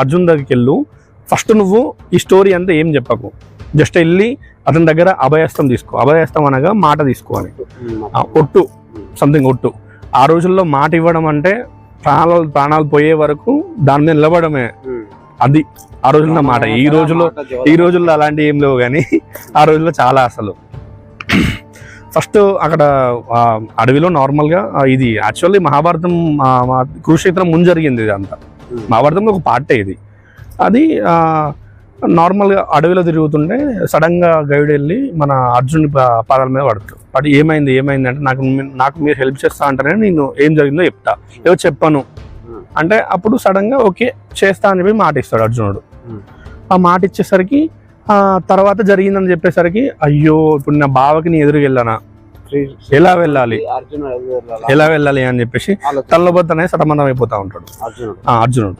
అర్జున్ దగ్గరికి వెళ్ళు. ఫస్ట్ నువ్వు ఈ స్టోరీ అంతా ఏం చెప్పకు, జస్ట్ వెళ్ళి అతని దగ్గర అభయస్తం తీసుకో. అభయస్తం అనగా మాట తీసుకో అని, ఒట్టు, సంథింగ్ ఒట్టు. ఆ రోజుల్లో మాట ఇవ్వడం అంటే ప్రాణాలు పోయే వరకు దాని మీద నిలబడమే, అది ఆ రోజుల్లో మాట. ఈ రోజుల్లో అలాంటివి ఏం లేవు, కానీ ఆ రోజుల్లో చాలా. అసలు ఫస్ట్ అక్కడ అడవిలో నార్మల్గా ఇది యాక్చువల్లీ మహాభారతం కురుక్షేత్రం ముందు జరిగింది. ఇది అంతా మహాభారతంలో ఒక పార్టే ఇది. అది నార్మల్గా అడవిలో తిరుగుతుంటే సడన్గా గైడ్ వెళ్ళి మన అర్జున్ పాదాల మీద పడి ఏమైంది అంటే నాకు మీరు హెల్ప్ చేస్తా అంటేనే నేను ఏం జరిగిందో చెప్తా, ఏదో చెప్పను అంటే అప్పుడు సడన్గా ఓకే చేస్తా అని చెప్పి మాట ఇస్తాడు అర్జునుడు. ఆ మాట ఇచ్చేసరికి తర్వాత జరిగిందని చెప్పేసరికి అయ్యో ఇప్పుడు నా బావకి నీ ఎదురుకి వెళ్ళానా, ఎలా వెళ్ళాలి అని చెప్పేసి తల్లబోతనే సతమతం అయిపోతా ఉంటాడు అర్జునుడు.